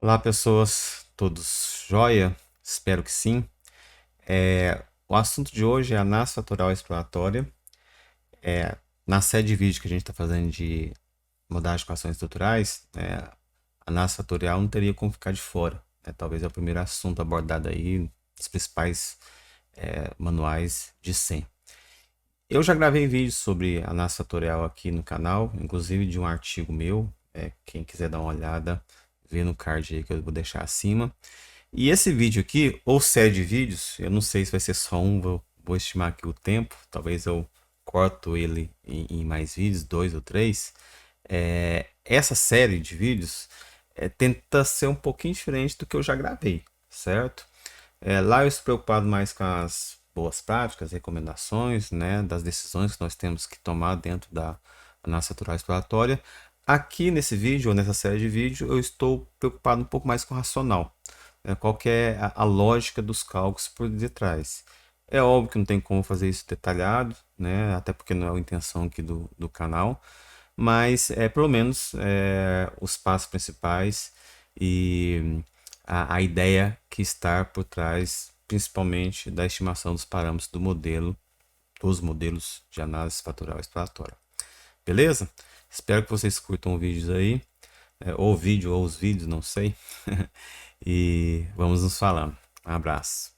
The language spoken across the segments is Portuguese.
Olá, pessoas, todos jóia? Espero que sim. O assunto de hoje é análise fatorial exploratória. Na série de vídeos que a gente está fazendo de modelagem de equações estruturais, a análise fatorial não teria como ficar de fora, né? Talvez é o primeiro assunto abordado aí, os principais manuais de SEM. Eu já gravei vídeos sobre análise fatorial aqui no canal, inclusive de um artigo meu. Quem quiser dar uma olhada, vê no card aí que eu vou deixar acima. E esse vídeo aqui, ou série de vídeos, eu não sei se vai ser só um, vou estimar aqui o tempo, talvez eu corto ele em mais vídeos, dois ou três. Essa série de vídeos tenta ser um pouquinho diferente do que eu já gravei, certo? Lá eu estou preocupado mais com as boas práticas, recomendações, né, das decisões que nós temos que tomar dentro da análise satural exploratória. Aqui nesse vídeo, ou nessa série de vídeos, eu estou preocupado um pouco mais com o racional, né, qual que é a lógica dos cálculos por detrás. É óbvio que não tem como fazer isso detalhado, né, até porque não é a intenção aqui do canal, mas pelo menos os passos principais e a ideia que está por trás, principalmente da estimação dos parâmetros do modelo, dos modelos de análise fatorial exploratória. Beleza? Espero que vocês curtam os vídeos aí, ou o vídeo ou os vídeos, não sei. E vamos nos falando. Um abraço.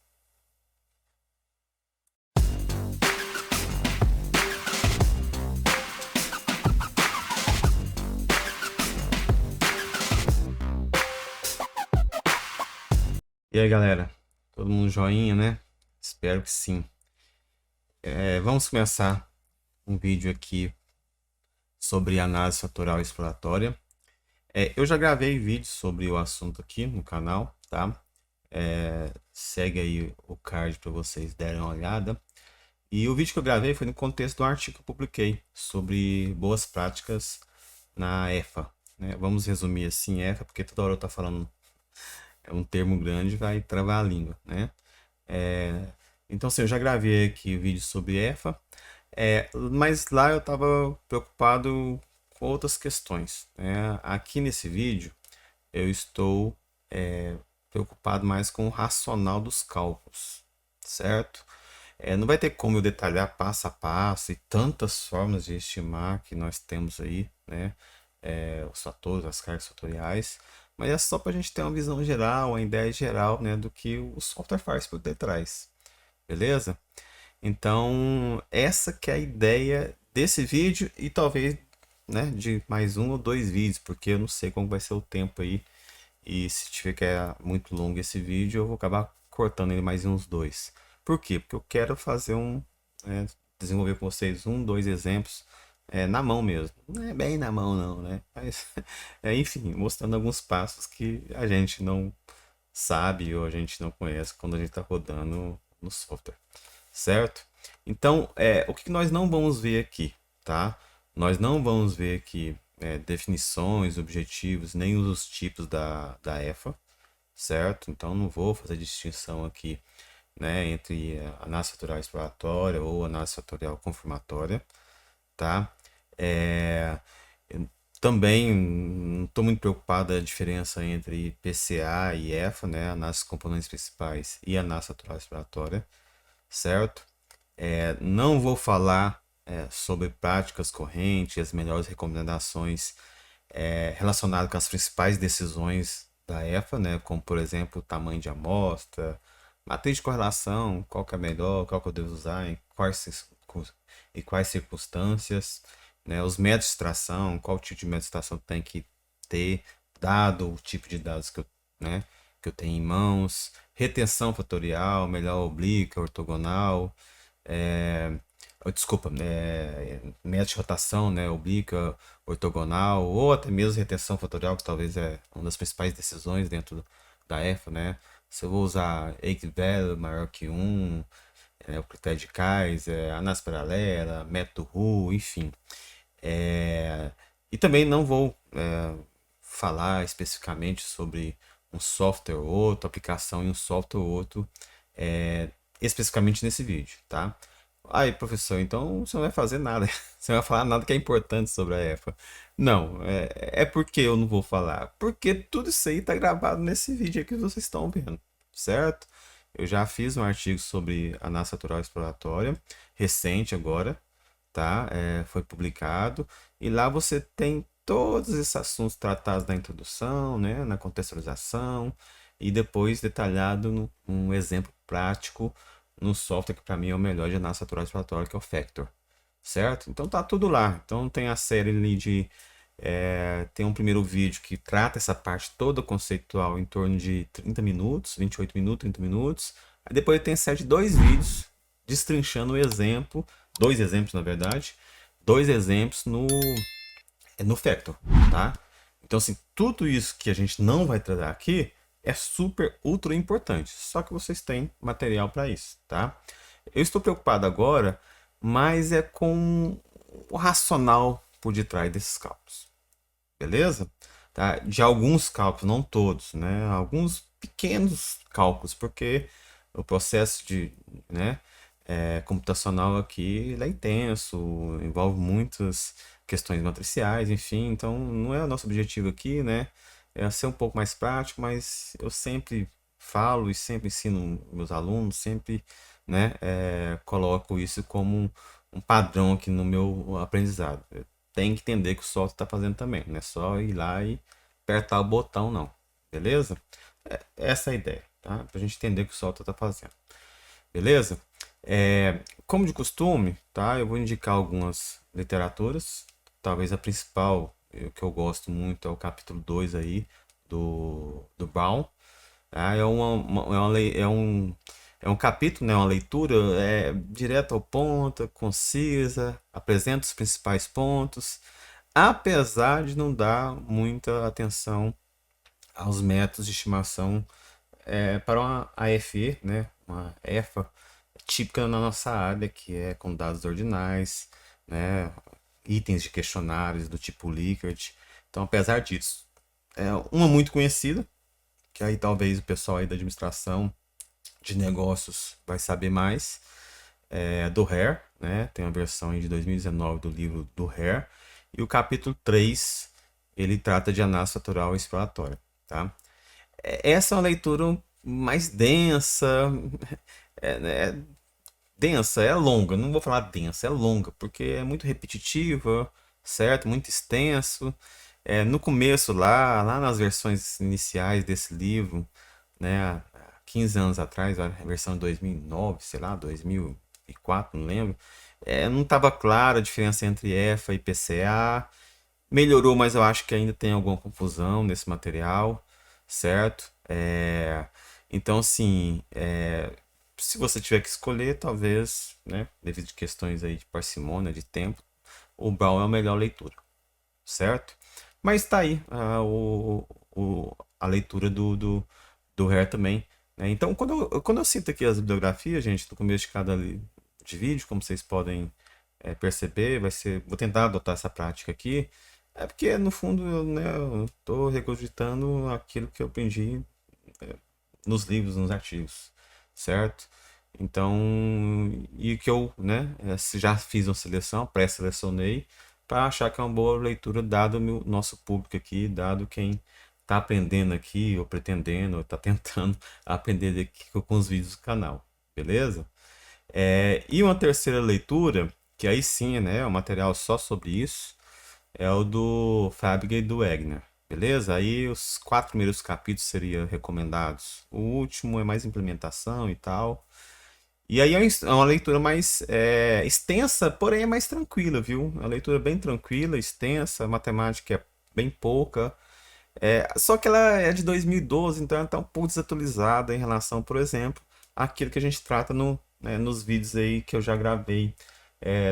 E aí, galera? Todo mundo joinha, né? Espero que sim. Vamos começar um vídeo aqui sobre análise fatorial exploratória. Eu já gravei vídeos sobre o assunto aqui no canal, tá? Segue aí o card para vocês derem uma olhada. E o vídeo que eu gravei foi no contexto do artigo que eu publiquei sobre boas práticas na EFA, né? Vamos resumir assim, EFA, porque toda hora eu tô falando um termo grande, vai travar a língua, né? Então, assim, eu já gravei aqui o vídeo sobre EFA, mas lá eu estava preocupado com outras questões, né? Aqui nesse vídeo eu estou preocupado mais com o racional dos cálculos, certo? Não vai ter como eu detalhar passo a passo e tantas formas de estimar que nós temos aí, né? Os fatores, as cargas fatoriais, mas é só para a gente ter uma visão geral, uma ideia geral, né, do que o software faz por detrás, beleza? Então, essa que é a ideia desse vídeo e talvez, né, de mais um ou dois vídeos, porque eu não sei como vai ser o tempo aí. E se tiver muito longo esse vídeo, eu vou acabar cortando ele mais em uns dois. Por quê? Porque eu quero fazer desenvolver com vocês um, dois exemplos na mão mesmo. Não é bem na mão não, né? Mas, enfim, mostrando alguns passos que a gente não sabe ou a gente não conhece quando a gente está rodando no software, certo? Então, o que nós não vamos ver aqui, tá? Nós não vamos ver aqui definições, objetivos, nem os tipos da EFA, certo? Então, não vou fazer distinção aqui, né, entre análise fatorial exploratória ou análise fatorial confirmatória, tá? É, eu também não estou muito preocupado da diferença entre PCA e EFA, né, análise de componentes principais e análise fatorial exploratória, certo? Não vou falar sobre práticas correntes, as melhores recomendações relacionadas com as principais decisões da EFA, né? Como por exemplo, o tamanho de amostra, matriz de correlação, qual que é melhor, qual que eu devo usar, em quais circunstâncias, né? Os métodos de extração, qual tipo de método de extração tem que ter, dado o tipo de dados né, que eu tenho em mãos, retenção fatorial, melhor oblíqua, ortogonal, desculpa, método de rotação, né, oblíqua, ortogonal, ou até mesmo retenção fatorial, que talvez é uma das principais decisões dentro da EFA, né? Se eu vou usar eigenvalue maior que um, o critério de Kaiser, análise paralela, método RU, enfim. E também não vou falar especificamente sobre um software ou outro, aplicação em um software ou outro, especificamente nesse vídeo, tá? Aí, professor, então você não vai fazer nada. Você não vai falar nada que é importante sobre a EFA. Não, é porque eu não vou falar. Porque tudo isso aí tá gravado nesse vídeo aqui que vocês estão vendo, certo? Eu já fiz um artigo sobre análise satural exploratória, recente agora, tá? Foi publicado. E lá você tem todos esses assuntos tratados na introdução, né? Na contextualização. E depois detalhado num exemplo prático no software que para mim é o melhor de análise satural exploratória, que é o Factor, certo? Então tá tudo lá. Então tem a série ali de tem um primeiro vídeo que trata essa parte toda conceitual em torno de 30 minutos, 28 minutos, 30 minutos. Aí depois tem a série de dois vídeos destrinchando o exemplo, dois exemplos na verdade, dois exemplos no Factor, tá? Então assim, tudo isso que a gente não vai tratar aqui é super ultra importante, só que vocês têm material para isso, tá? Eu estou preocupado agora, mas é com o racional por detrás desses cálculos, beleza? Tá? De alguns cálculos, não todos, né? Alguns pequenos cálculos, porque o processo de, né, computacional aqui ele é intenso, envolve muitas questões matriciais, enfim, então não é o nosso objetivo aqui, né? É ser um pouco mais prático, mas eu sempre falo e sempre ensino meus alunos, sempre, né, coloco isso como um padrão aqui no meu aprendizado. Tem que entender que o software está fazendo também, não é só ir lá e apertar o botão, não. Beleza? Essa é a ideia, tá? Para a gente entender o que o software está fazendo. Beleza? Como de costume, tá? Eu vou indicar algumas literaturas. Talvez a principal, que eu gosto muito, é o capítulo 2 aí, do Brown. Tá? É um capítulo, né? Uma leitura direta ao ponto, concisa, apresenta os principais pontos, apesar de não dar muita atenção aos métodos de estimação para uma AFE, né? Uma EFA típica na nossa área, que é com dados ordinais, né? Itens de questionários do tipo Likert. Então, apesar disso, é uma muito conhecida, que aí talvez o pessoal aí da administração de negócios vai saber mais, do Hare, né? Tem a versão aí de 2019 do livro do Hare, e o capítulo 3 ele trata de análise fatorial exploratória, tá? Essa é uma leitura mais densa, é densa, é longa, não vou falar densa, é longa, porque é muito repetitiva, certo? Muito extenso. No começo, lá nas versões iniciais desse livro, né, há 15 anos atrás, a versão de 2009, sei lá, 2004, não lembro, não estava clara a diferença entre EFA e PCA. Melhorou, mas eu acho que ainda tem alguma confusão nesse material, certo? Então, assim, se você tiver que escolher, talvez, né, devido a questões aí de parcimônia, de tempo, o Brown é a melhor leitura, certo? Mas tá aí a leitura do Hare também, né? Então, quando eu cito aqui as bibliografias, gente, no começo de cada de vídeo, como vocês podem perceber, vou tentar adotar essa prática aqui, porque no fundo eu tô regurgitando aquilo que eu aprendi nos livros, nos artigos, certo? Então, e que eu, né, já fiz uma seleção, pré-selecionei, para achar que é uma boa leitura, dado o nosso público aqui, dado quem está aprendendo aqui, ou pretendendo, ou está tentando aprender aqui com os vídeos do canal, beleza? E uma terceira leitura, que aí sim, né, é um material só sobre isso, é o do Fabig e do Wegner, beleza? Aí os 4 primeiros capítulos seriam recomendados. O último é mais implementação e tal. E aí é uma leitura mais extensa, porém é mais tranquila, viu? É uma leitura bem tranquila, extensa, a matemática é bem pouca. Só que ela é de 2012, então ela está um pouco desatualizada em relação, por exemplo, àquilo que a gente trata nos vídeos aí que eu já gravei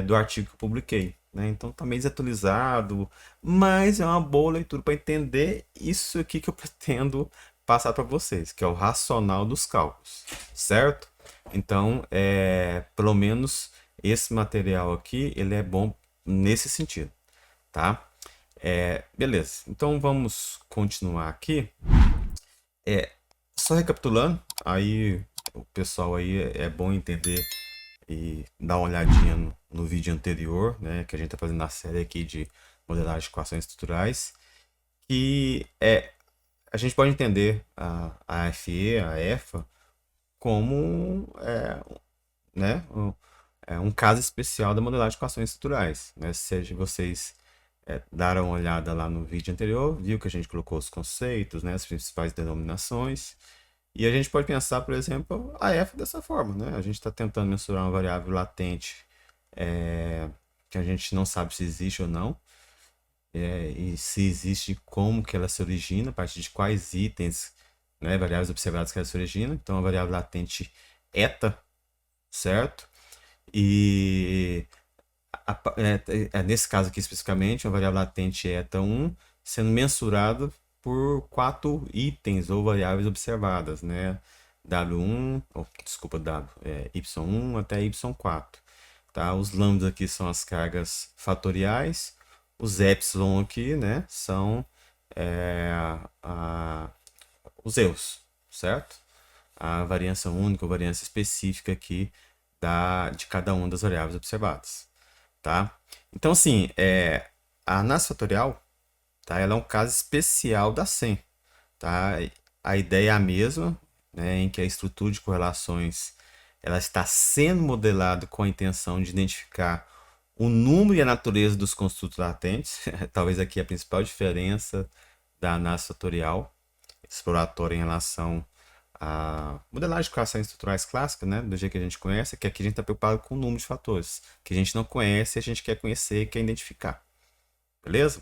do artigo que eu publiquei, né? Então tá meio desatualizado, mas é uma boa leitura para entender isso aqui que eu pretendo passar para vocês, que é o racional dos cálculos, certo? Então, pelo menos esse material aqui, ele é bom nesse sentido, tá? Beleza, então vamos continuar aqui. Só recapitulando, aí o pessoal aí é bom entender e dar uma olhadinha no vídeo anterior, né, que a gente está fazendo na série aqui de modelagem de equações estruturais, que a gente pode entender a FE, a EFA, como né, um caso especial da modelagem de equações estruturais. Né? Se vocês deram uma olhada lá no vídeo anterior, viu que a gente colocou os conceitos, né, as principais denominações, e a gente pode pensar, por exemplo, a F dessa forma. Né? A gente está tentando mensurar uma variável latente que a gente não sabe se existe ou não, e se existe, como que ela se origina, a partir de quais itens, né, variáveis observadas que ela se origina. Então, a variável latente eta, certo? E nesse caso aqui especificamente, a variável latente eta 1 sendo mensurado por 4 itens ou variáveis observadas, né? W1, desculpa, Y1 até Y4. Tá? Os lambdas aqui são as cargas fatoriais, os epsilon aqui, né, são os erros, certo? A variância única ou variância específica aqui de cada uma das variáveis observadas, tá? Então, assim, a análise fatorial, tá? Ela é um caso especial da SEM, tá? A ideia é a mesma, né, em que a estrutura de correlações ela está sendo modelada com a intenção de identificar o número e a natureza dos construtos latentes. Talvez aqui a principal diferença da análise fatorial exploratória em relação à modelagem de equações estruturais clássicas, né, do jeito que a gente conhece, que aqui a gente está preocupado com o número de fatores, que a gente não conhece e a gente quer conhecer e quer identificar. Beleza?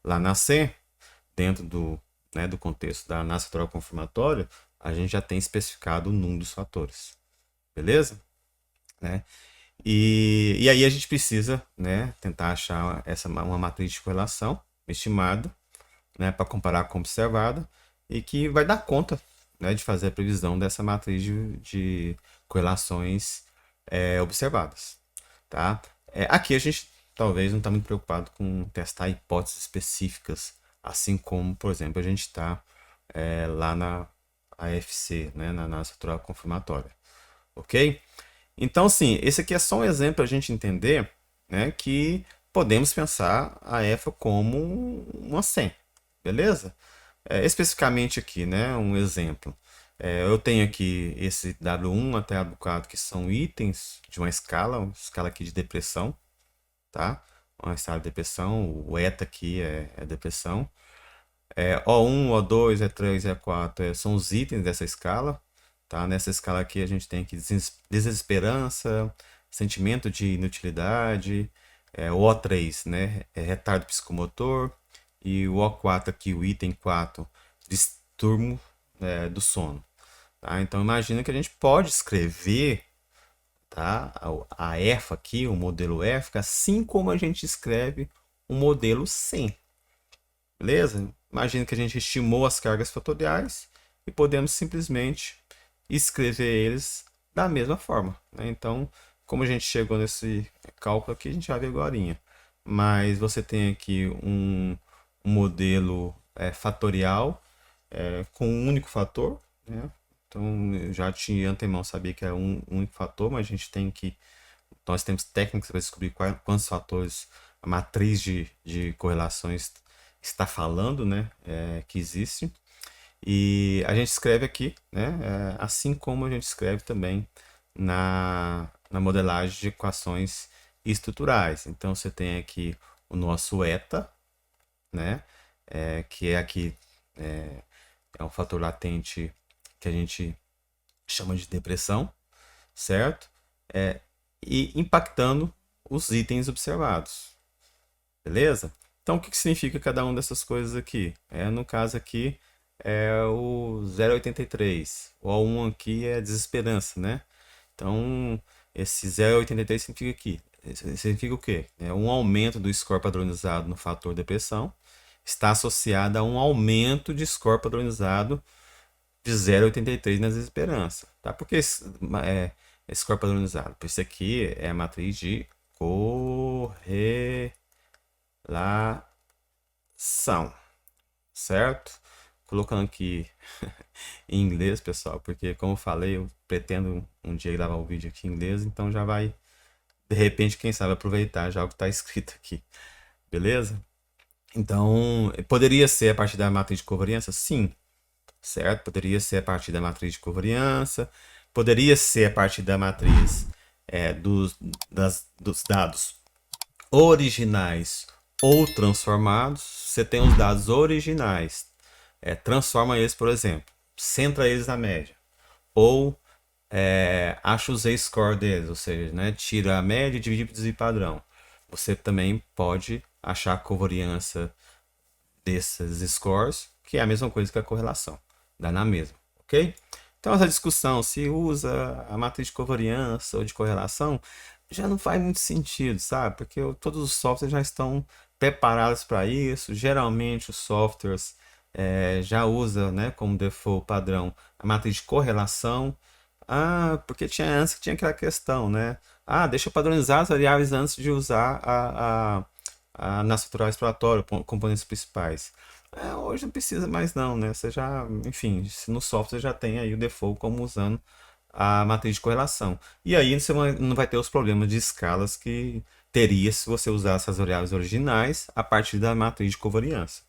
Lá na C, dentro do contexto da análise fatorial confirmatória, a gente já tem especificado o número dos fatores. Beleza? Né? E aí a gente precisa, né, tentar achar uma matriz de correlação estimada, né, para comparar com a observada, e que vai dar conta, né, de fazer a previsão dessa matriz de correlações observadas. Tá? Aqui a gente talvez não está muito preocupado com testar hipóteses específicas, assim como, por exemplo, a gente está lá na AFC, né, na análise fatorial confirmatória. Ok? Então, assim, esse aqui é só um exemplo para a gente entender, né, que podemos pensar a EFA como uma SEM, beleza? Especificamente aqui, né, um exemplo. Eu tenho aqui esse W1 até W4, que são itens de uma escala aqui de depressão, tá? Uma escala de depressão, o eta aqui é depressão. O1, O2, E3, E4 são os itens dessa escala. Tá? Nessa escala aqui a gente tem aqui desesperança, sentimento de inutilidade, o O3, né, retardo psicomotor, e o O4 aqui, o item 4, distúrbio do sono. Tá? Então imagina que a gente pode escrever, tá, a EFA aqui, o modelo EFA, assim como a gente escreve o modelo SEM. Beleza? Imagina que a gente estimou as cargas fatoriais e podemos simplesmente escrever eles da mesma forma. Né? Então, como a gente chegou nesse cálculo aqui, a gente vai ver agora. Mas você tem aqui um modelo fatorial com um único fator. Né? Então, eu já de antemão sabia que é um único fator, mas a gente tem que... Nós temos técnicas para descobrir quantos fatores a matriz de correlações está falando, né, que existe. E a gente escreve aqui, né, assim como a gente escreve também na modelagem de equações estruturais. Então, você tem aqui o nosso eta, né, que é aqui um fator latente que a gente chama de depressão, certo? E impactando os itens observados. Beleza? Então, o que significa cada uma dessas coisas aqui? No caso aqui, é o 0,83. O O1 aqui é desesperança, né? Então, esse 0,83 significa o quê? É um aumento do score padronizado no fator depressão está associado a um aumento de score padronizado de 0,83 na desesperança. Tá? Por que esse score padronizado? Por isso aqui é a matriz de correlação, certo? colocando aqui em inglês, pessoal, porque como eu falei, eu pretendo um dia gravar um vídeo aqui em inglês, então já vai, de repente, quem sabe aproveitar já o que está escrito aqui, beleza? Então, poderia ser a partir da matriz de covariância? Sim, certo? Poderia ser a partir da matriz de covariância, poderia ser a partir da matriz dos dados originais ou transformados. Você tem os dados originais, transforma eles, por exemplo, centra eles na média, ou acha o z-score deles, ou seja, né, tira a média e divide por desvio padrão. Você também pode achar a covariância desses scores, que é a mesma coisa que a correlação, dá na mesma, ok? Então essa discussão se usa a matriz de covariância ou de correlação já não faz muito sentido, sabe? Porque todos os softwares já estão preparados para isso. Geralmente os softwares já usam, né, como default padrão a matriz de correlação. Ah, porque tinha antes que tinha aquela questão, né? Ah, deixa eu padronizar as variáveis antes de usar a natural exploratório, componentes principais. Hoje não precisa mais não, né? Você já, enfim, no software já tem aí o default como usando a matriz de correlação. E aí você não vai ter os problemas de escalas que teria se você usasse as variáveis originais a partir da matriz de covariância.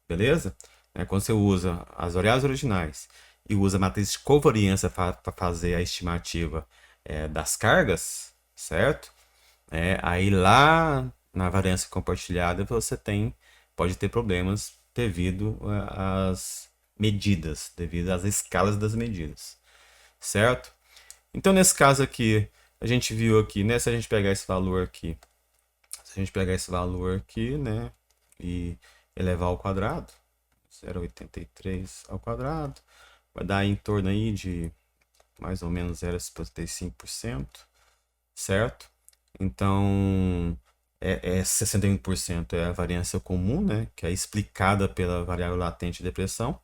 Beleza? Quando você usa as variáveis originais e usa a matriz de covariância para fazer a estimativa das cargas, certo? Aí lá na variância compartilhada você pode ter problemas devido às medidas, devido às escalas das medidas, certo? Então nesse caso aqui, a gente viu aqui, né, se a gente pegar esse valor aqui, né, e elevar ao quadrado, 0,83 ao quadrado, vai dar em torno aí de mais ou menos 0,55%, certo? Então, 61% é a variância comum, né, que é explicada pela variável latente de depressão,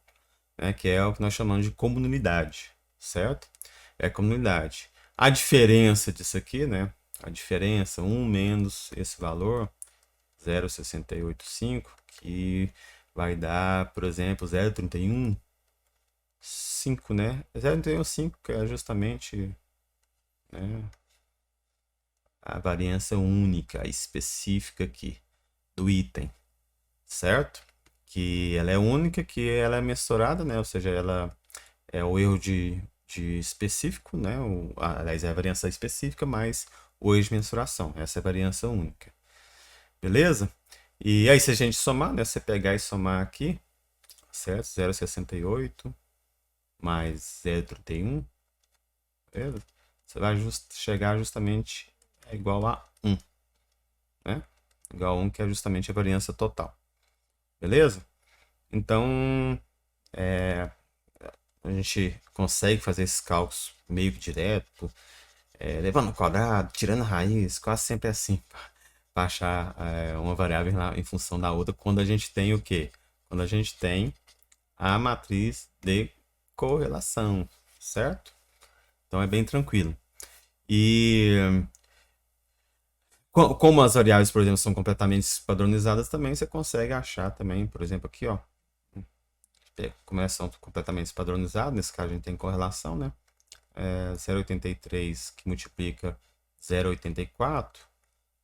né, que é o que nós chamamos de comunidade, certo? É comunidade. A diferença disso aqui, né, a diferença, 1 menos esse valor, 0,685, que vai dar, por exemplo, 0,315, né? 0,315, que é justamente, né, a variância única, específica aqui do item, certo? Que ela é única, que ela é mensurada, né? Ou seja, ela é o erro de específico, né? Aliás, é a variância específica mais o erro de mensuração. Essa é a variância única. Beleza? E aí, se a gente somar, né? Você pegar e somar aqui, certo? 0,68 mais 0,31, beleza? Você vai chegar justamente igual a 1, né? Igual a 1, que é justamente a variância total. Beleza? Então, a gente consegue fazer esses cálculos meio que direto, levando ao quadrado, tirando a raiz, quase sempre assim, para achar uma variável em função da outra, quando a gente tem o quê? Quando a gente tem a matriz de correlação, certo? Então é bem tranquilo. E como as variáveis, por exemplo, são completamente padronizadas, também você consegue achar também, por exemplo, aqui, ó, como elas são completamente padronizadas, nesse caso a gente tem correlação, né? 0,83 que multiplica 0,84,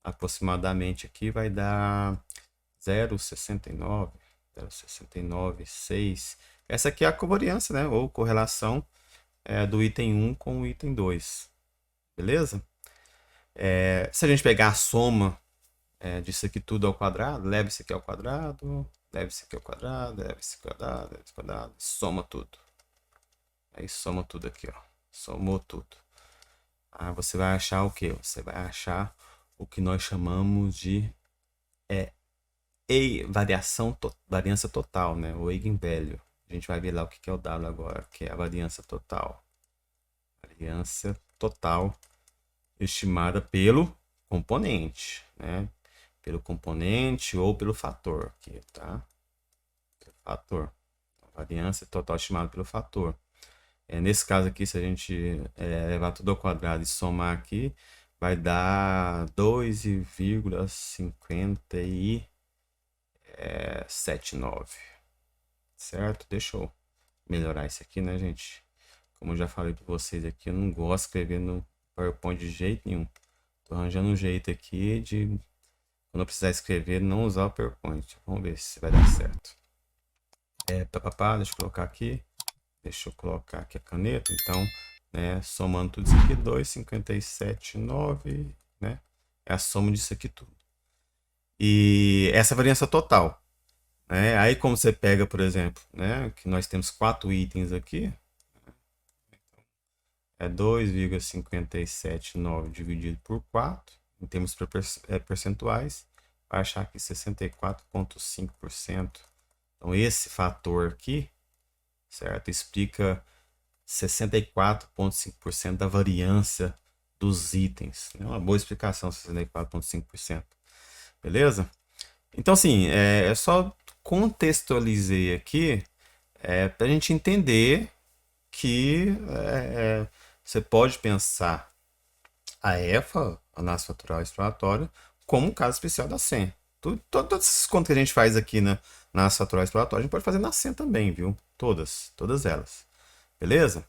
aproximadamente aqui vai dar 0,69, 0,696. Essa aqui é a covariância, né? Ou correlação do item 1 com o item 2. Beleza? Se a gente pegar a soma disso aqui tudo ao quadrado, leva isso aqui ao quadrado, leva isso aqui ao quadrado, leva isso ao quadrado, leva isso ao quadrado, soma tudo. Aí soma tudo aqui, ó. Somou tudo. Aí você vai achar o que? Você vai achar o que nós chamamos de variância total, né? O eigenvalue. A gente vai ver lá o que é o dado agora, que é a variância total. Variância total estimada pelo componente, né? Pelo componente ou pelo fator, aqui, tá? Pelo fator. A variância total estimada pelo fator. Nesse caso aqui, se a gente levar tudo ao quadrado e somar aqui, vai dar 2,50 e 79. certo? Deixa eu melhorar isso aqui, né, gente? Como eu já falei para vocês aqui, eu não gosto de escrever no PowerPoint de jeito nenhum. Tô arranjando um jeito aqui de, quando eu precisar escrever, não usar o PowerPoint. Vamos ver se vai dar certo. Deixa eu colocar aqui. Deixa eu colocar aqui a caneta. Então, né, somando tudo isso aqui, 2,57,9, né? É a soma disso aqui tudo. E essa é a variância total. Né? Aí como você pega, por exemplo, né, que nós temos 4 itens aqui, é 2,579 dividido por 4, em termos percentuais, vai achar que 64,5%. Então esse fator aqui, certo, explica 64,5% da variância dos itens. É uma boa explicação, 64,5%. Beleza? Então, assim, só contextualizei aqui para a gente entender que você pode pensar a EFA, análise fatorial exploratória, como um caso especial da SEM. Todas essas contas que a gente faz aqui na análise fatorial exploratória, a gente pode fazer na SEM também, viu? Todas elas. Beleza?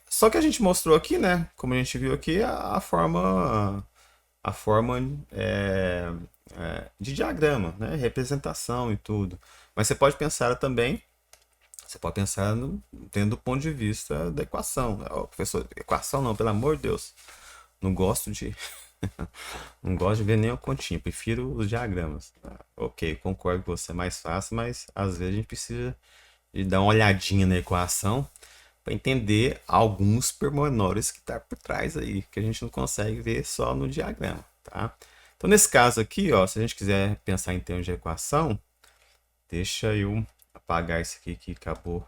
Só que a gente mostrou aqui, né? Como a gente viu aqui, a forma de diagrama, né? Representação e tudo. Mas você pode pensar também, você pode pensar dentro do ponto de vista da equação. Professor, equação não, pelo amor de Deus. Não gosto de não gosto de ver nem a continha, prefiro os diagramas. Ok, concordo que você é mais fácil, mas às vezes a gente precisa de dar uma olhadinha na equação para entender alguns pormenores que está por trás aí, que a gente não consegue ver só no diagrama, tá? Então, nesse caso aqui, ó, se a gente quiser pensar em termos de equação, deixa eu apagar isso aqui que acabou,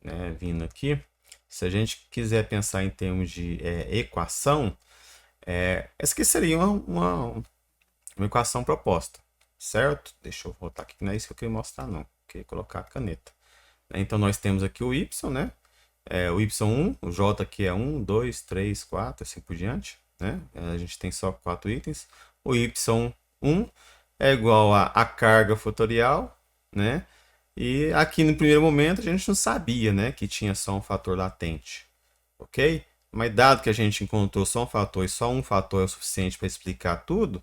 né, vindo aqui. Se a gente quiser pensar em termos de equação, essa aqui seria uma equação proposta, certo? Deixa eu voltar aqui, não é isso que eu queria mostrar, não. Eu queria colocar a caneta. Então, nós temos aqui o y, né? O y1, o j aqui é 1, 2, 3, 4, assim por diante, né? A gente tem só 4 itens. O y1 é igual a carga fatorial, né? E aqui no primeiro momento a gente não sabia, né, que tinha só um fator latente, ok? Mas dado que a gente encontrou só um fator e só um fator é o suficiente para explicar tudo,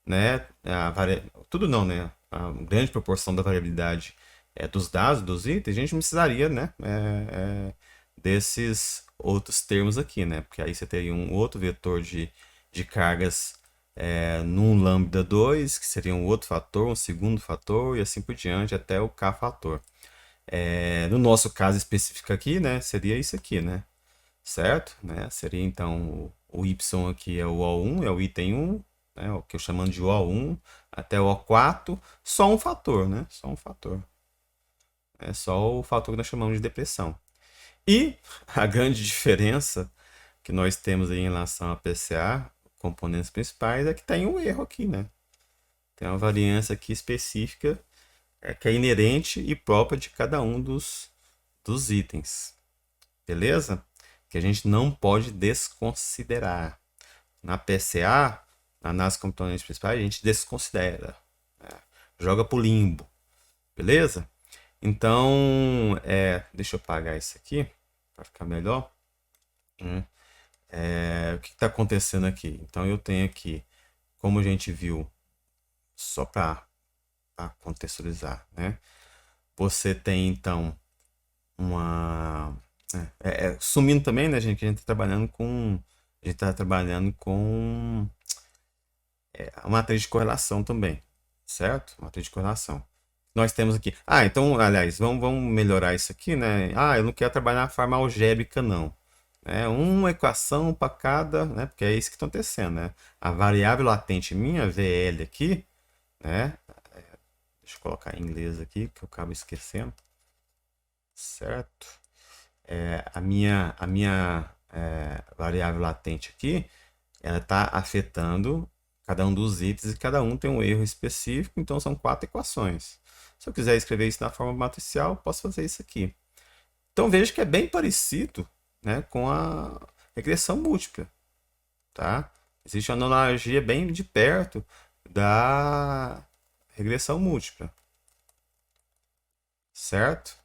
né? Tudo não, né? A grande proporção da variabilidade dos dados, dos itens, a gente não precisaria, né? Desses outros termos aqui, né? Porque aí você teria um outro vetor de cargas num lambda 2, que seria um outro fator, um segundo fator, e assim por diante, até o k fator. No nosso caso específico aqui, né? Seria isso aqui, né? Certo? Né? Seria então o y aqui é o O1, é o item 1, né? O que eu chamando de O1 até o O4, só um fator, né? Só um fator. É só o fator que nós chamamos de depressão. E a grande diferença que nós temos aí em relação a PCA, componentes principais, é que tem um erro aqui, né? Tem uma variância aqui específica que é inerente e própria de cada um dos itens. Beleza? Que a gente não pode desconsiderar. Na PCA, na análise de componentes principais, a gente desconsidera. Né? Joga para o limbo. Beleza? Então, deixa eu apagar isso aqui para ficar melhor. O que está acontecendo aqui? Então, eu tenho aqui, como a gente viu, só para contextualizar, né? Você tem, então, uma... sumindo também, né, gente? Que a gente está trabalhando com... A gente está trabalhando com a matriz de correlação também, certo? Matriz de correlação. Nós temos aqui... então, aliás, vamos melhorar isso aqui, né? Eu não quero trabalhar na forma algébrica, não. Uma equação para cada, né? Porque é isso que está acontecendo, né? A variável latente minha, VL aqui, né? Deixa eu colocar em inglês aqui, que eu acabo esquecendo. Certo? A minha variável latente aqui, ela está afetando cada um dos itens e cada um tem um erro específico, então são 4 equações. Se eu quiser escrever isso na forma matricial, posso fazer isso aqui. Então veja que é bem parecido, né, com a regressão múltipla. Tá? Existe uma analogia bem de perto da regressão múltipla. certo?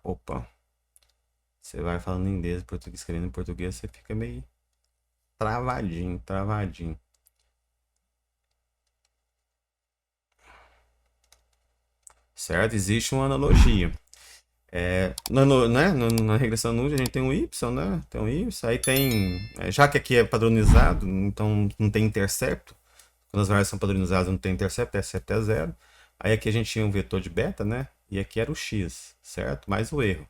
Opa. Você vai falando em inglês, português, escrevendo em português, você fica meio travadinho. Certo? Existe uma analogia. Na regressão núcleo a gente tem um y, né? Tem um y, aí tem. Já que aqui é padronizado, então não tem intercepto. Quando as variáveis são padronizadas, não tem intercepto é zero. Aí aqui a gente tinha um vetor de beta, né? E aqui era o x, certo? Mais o erro.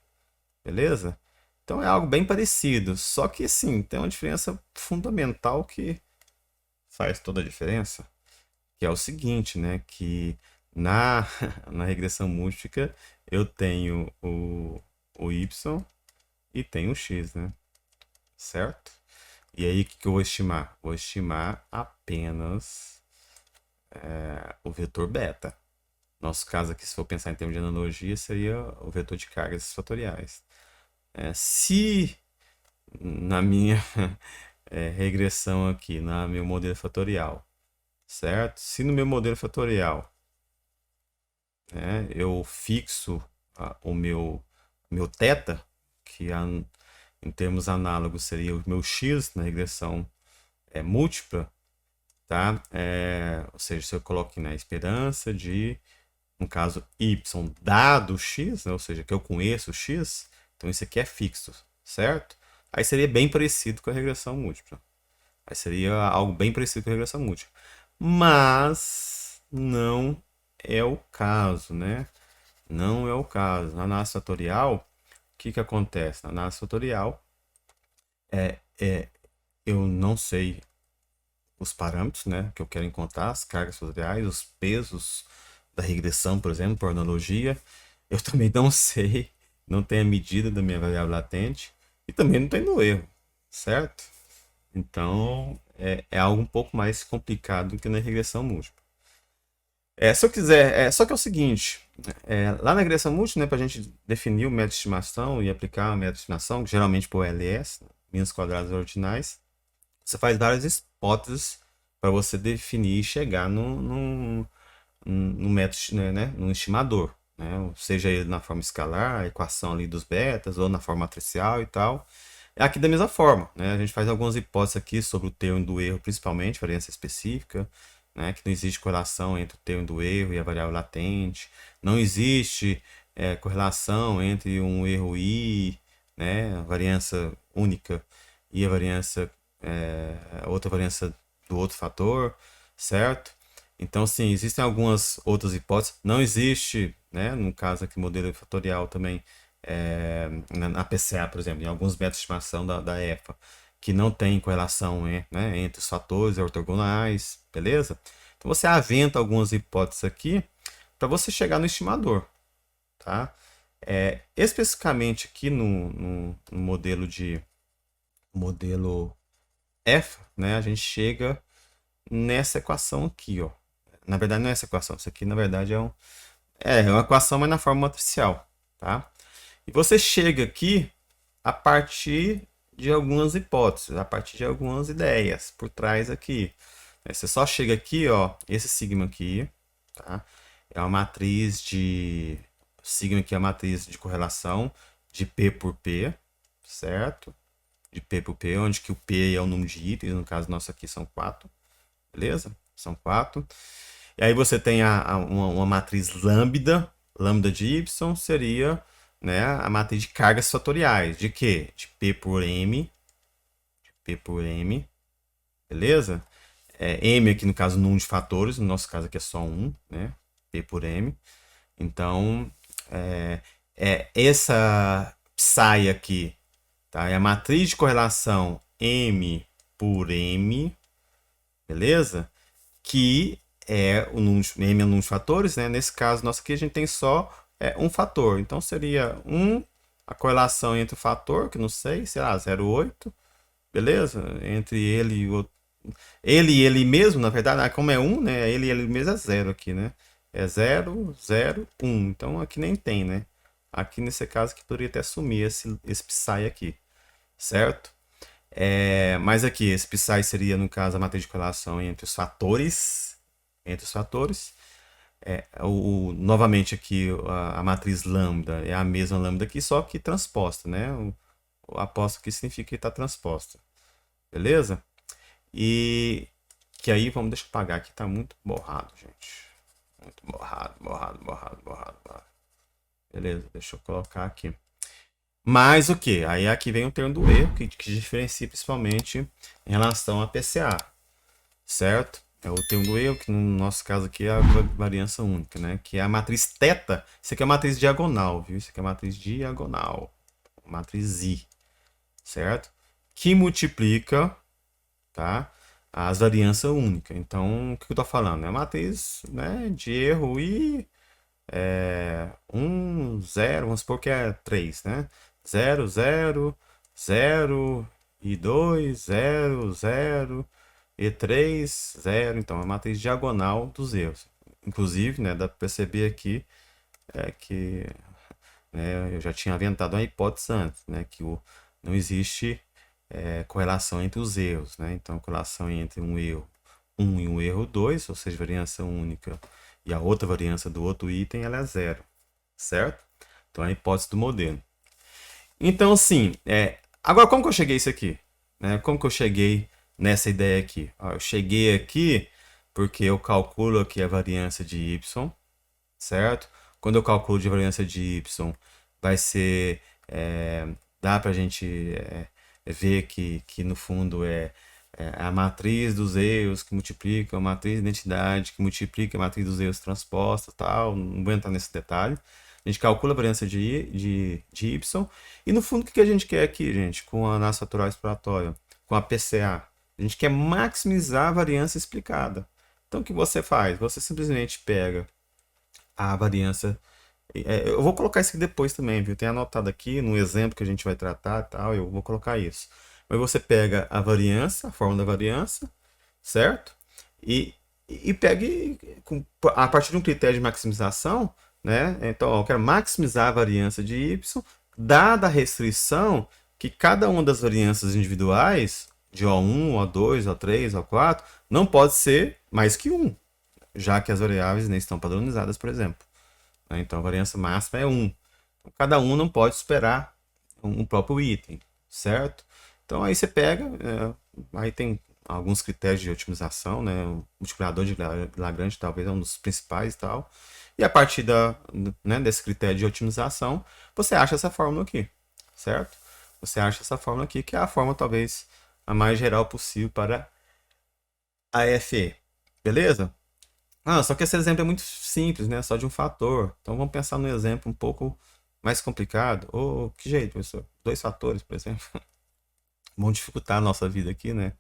Beleza? Então é algo bem parecido. Só que sim, tem uma diferença fundamental que faz toda a diferença. Que é o seguinte, né? Que na, na regressão múltipla eu tenho o y e tenho o x, né? Certo? E aí o que eu vou estimar? Vou estimar apenas o vetor beta. Nosso caso aqui, se for pensar em termos de analogia, seria o vetor de cargas fatoriais. Se na minha regressão aqui, na meu modelo fatorial, certo? Se no meu modelo fatorial eu fixo o meu θ, que em termos análogos seria o meu x na regressão múltipla, tá? Ou seja, se eu coloco na esperança de, no caso, y dado x, né? Ou seja, que eu conheço x, então isso aqui é fixo, certo? Aí seria bem parecido com a regressão múltipla. Aí seria algo bem parecido com a regressão múltipla. Mas não é o caso, né? Não é o caso. Na análise fatorial, o que acontece? Na análise fatorial, eu não sei os parâmetros, né, que eu quero encontrar, as cargas fatoriais, os pesos da regressão, por exemplo, por analogia. Eu também não sei, não tenho a medida da minha variável latente e também não tenho o erro, certo? Então, é algo um pouco mais complicado do que na regressão múltipla. Se eu quiser, só que é o seguinte, lá na regressão múltipla, né, para a gente definir o método de estimação e aplicar o método de estimação, geralmente por LS, linhas quadradas ordinais, você faz várias hipóteses para você definir e chegar no método, né, no estimador, né? Seja ele na forma escalar, a equação ali dos betas, ou na forma matricial e tal. É aqui da mesma forma, né? A gente faz algumas hipóteses aqui sobre o termo do erro, principalmente, variância específica, né? Que não existe correlação entre o termo do erro e a variável latente. Não existe correlação entre um erro I, né? A variância única e a variância, outra variância do outro fator, certo? Então, sim, existem algumas outras hipóteses. Não existe, né, no caso aqui, modelo fatorial também, na PCA, por exemplo, em alguns métodos de estimação da EFA, que não tem correlação né, entre os fatores ortogonais, beleza? Então, você aventa algumas hipóteses aqui para você chegar no estimador, tá? Especificamente aqui no modelo F, né, a gente chega nessa equação aqui, ó. Na verdade, não é essa equação. Isso aqui, na verdade, é uma equação, mas na forma matricial, tá? E você chega aqui a partir de algumas hipóteses, a partir de algumas ideias por trás aqui. Você só chega aqui, ó, esse sigma aqui, tá? É uma matriz de... Sigma aqui é a matriz de correlação de P por P, certo? De P por P, onde que o P é o número de itens, no caso nosso aqui são 4, beleza? São 4. E aí você tem uma matriz lambda, lambda de y seria, né, a matriz de cargas fatoriais. De quê? De P por M. De P por M. Beleza? M aqui no caso número de fatores, no nosso caso aqui é só 1, né? P por M. Então, essa psi aqui, tá? É a matriz de correlação M por M, beleza? Que o número, M é o número de fatores, né? Nesse caso nosso aqui a gente tem só um fator. Então seria a correlação entre o fator, que não sei, sei lá, 0,8, beleza? Entre ele e o outro. Ele e ele mesmo, na verdade, como é 1, né? Ele e ele mesmo é 0 aqui, né? É 0, 0, 1. Então aqui nem tem, né? Aqui nesse caso que poderia até assumir esse psi aqui, certo? Mas aqui, esse psi seria, no caso, a matriz de correlação entre os fatores. Novamente aqui a matriz lambda é a mesma lambda aqui, só que transposta, né? O aposto aqui significa que está transposta, beleza? E que aí, deixa eu apagar aqui, tá muito borrado, gente. Muito borrado, borrado, borrado, borrado, borrado. Beleza, deixa eu colocar aqui. Mas o que? Aí aqui vem o termo do erro, que diferencia principalmente em relação a PCA, certo? É o termo do erro, que no nosso caso aqui é a variância única, né? Que é a matriz θ. Isso aqui é a matriz diagonal, viu? Isso aqui é a matriz diagonal. Matriz I, certo? Que multiplica, tá? As variâncias únicas. Então, o que eu estou falando? É a matriz, né, de erro I, 1, 0, vamos supor que é 3, né? 0, 0, 0, e 2, 0, 0, e 3, 0. Então, é a matriz diagonal dos erros. Inclusive, né, dá para perceber aqui que, né, eu já tinha aventado uma hipótese antes, né, que não existe correlação entre os erros, né? Então, correlação entre um erro 1 e um erro 2, ou seja, variância única, e a outra variância do outro item, ela é zero, certo? Então, é a hipótese do modelo. Então, assim, agora como que eu cheguei a isso aqui? Né? Como que eu cheguei nessa ideia aqui? Ó, eu cheguei aqui porque eu calculo aqui a variância de y, certo? Quando eu calculo de variância de y, vai ser, dá para a gente ver que no fundo é a matriz dos erros que multiplica a matriz de identidade, que multiplica a matriz dos erros transposta, tal. Não vou entrar nesse detalhe. A gente calcula a variância de y. E no fundo, o que a gente quer aqui, gente, com a análise fatorial exploratória, com a PCA? A gente quer maximizar a variância explicada. Então, o que você faz? Você simplesmente pega a variância. Eu vou colocar isso aqui depois também, viu? Tem anotado aqui no exemplo que a gente vai tratar e tal, eu vou colocar isso. Mas você pega a variância, a fórmula da variância, certo? E pega a partir de um critério de maximização, né? Então, ó, eu quero maximizar a variância de y, dada a restrição que cada uma das variâncias individuais, de O1, O2, O3, O4, não pode ser mais que 1, já que as variáveis nem estão padronizadas, por exemplo. Então, a variância máxima é 1. Então, cada um não pode superar um próprio item, certo? Então, aí você pega, aí tem alguns critérios de otimização, né? O multiplicador de Lagrange talvez é um dos principais e tal. E a partir né, desse critério de otimização, você acha essa fórmula aqui, certo? Você acha essa fórmula aqui, que é a fórmula talvez a mais geral possível para a FE. Beleza? Só que esse exemplo é muito simples, né? Só de um fator. Então vamos pensar num exemplo um pouco mais complicado. Que jeito, professor? 2 fatores, por exemplo. Vão dificultar a nossa vida aqui, né?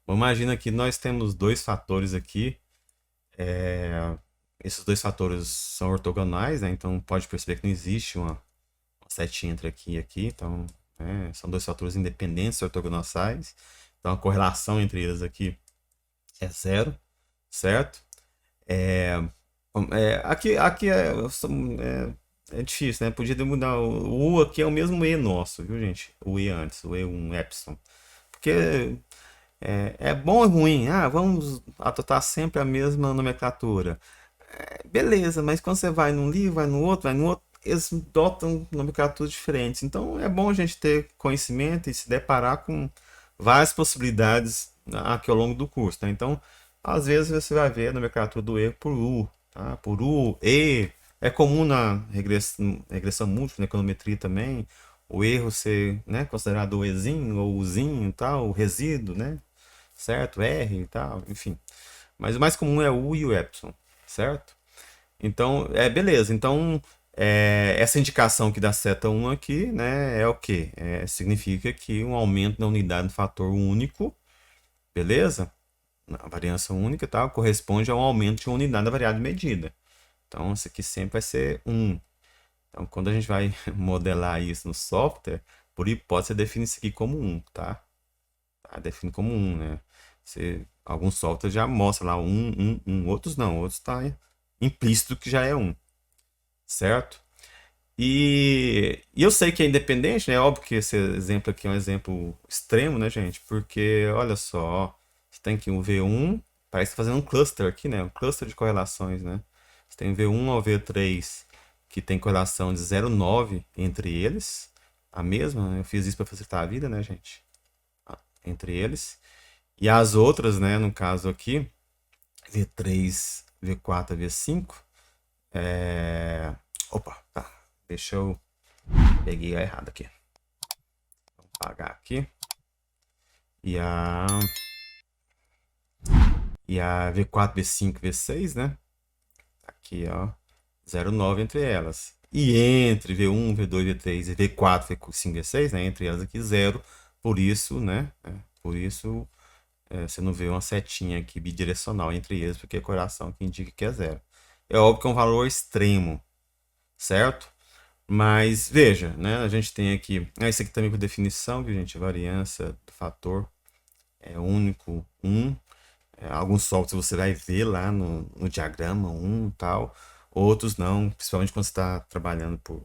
Imagina que nós temos 2 fatores aqui. Esses 2 fatores são ortogonais, né? Então pode perceber que não existe uma setinha entre aqui e aqui. Então, são 2 fatores independentes ortogonais. Então a correlação entre eles aqui é zero, certo? Aqui é difícil, né? Podia mudar. O U aqui é o mesmo E nosso, viu, gente? O E antes, o E1 epsilon. Porque é bom e ruim. Vamos adotar sempre a mesma nomenclatura. Beleza, mas quando você vai num livro, vai no outro, eles adotam nomenclaturas diferentes. Então é bom a gente ter conhecimento e se deparar com várias possibilidades aqui ao longo do curso, tá? Então, às vezes você vai ver a nomenclatura do erro por U, tá? Por U, E. É comum na regressão múltipla, na econometria também, o erro ser, né, considerado o Ezinho ou Uzinho e tal, o resíduo, né? Certo? R e tal, enfim. Mas o mais comum é o U e o epsilon, certo? Então, beleza. Então, essa indicação que dá seta 1 aqui, né, é o quê? Significa que um aumento da unidade do fator único, beleza? A variância única, tá? Corresponde a um aumento de uma unidade da variável de medida. Então, isso aqui sempre vai ser 1. Então, quando a gente vai modelar isso no software, por hipótese, você define isso aqui como 1, tá? Define como 1, né? Alguns softwares já mostram lá 1, 1, 1. Outros não. Outros tá implícito que já é 1. Certo? E eu sei que é independente, né? Óbvio que esse exemplo aqui é um exemplo extremo, né, gente? Porque, olha só, você tem que um V1, parece que tá fazendo um cluster aqui, né? Um cluster de correlações, né? Você tem V1 ao V3 que tem correlação de 0,9 entre eles. A mesma, né? Eu fiz isso para facilitar a vida, né, gente? Entre eles. E as outras, né, no caso aqui, V3, V4, V5. Opa, tá. Deixa eu... Peguei a errada aqui. Vou apagar aqui. E a V4, V5, V6, né? Aqui, ó. 0,9 entre elas. E entre V1, V2, V3 e V4, V5, V6, né? Entre elas aqui, 0. Por isso, né? Por isso, você não vê uma setinha aqui bidirecional entre eles, porque é correlação que indica que é 0. É óbvio que é um valor extremo, certo? Mas veja, né? A gente tem aqui. Isso aqui também por definição, viu, gente? Variância do fator é único 1. Alguns softwares você vai ver lá no diagrama 1 e tal. Outros não, principalmente quando você está trabalhando por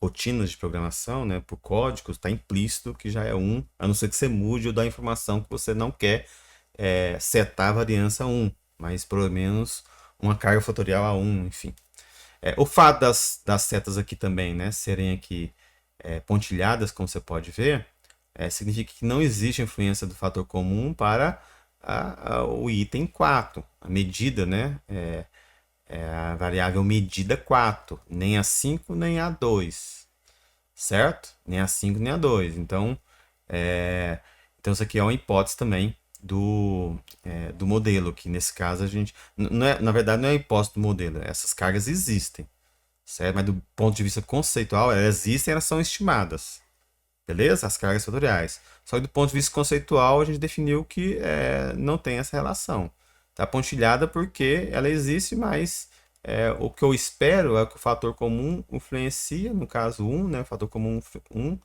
rotinas de programação, né? Por códigos, está implícito que já é 1, a não ser que você mude ou dá informação que você não quer setar a variância 1, mas pelo menos uma carga fatorial a 1, enfim. O fato das setas aqui também, né, serem aqui pontilhadas, como você pode ver, significa que não existe influência do fator comum para o item 4. A medida, né, a variável medida 4, nem a 5 nem a 2, certo? Nem a 5 nem a 2. Então, isso aqui é uma hipótese também do modelo, que nesse caso a gente... na verdade, não é a hipótese do modelo, essas cargas existem, certo? Mas do ponto de vista conceitual, elas existem, elas são estimadas, beleza? As cargas fatoriais. Só que do ponto de vista conceitual, a gente definiu que não tem essa relação. Está pontilhada porque ela existe, mas o que eu espero é que o fator comum influencia, no caso 1, né? O fator comum 1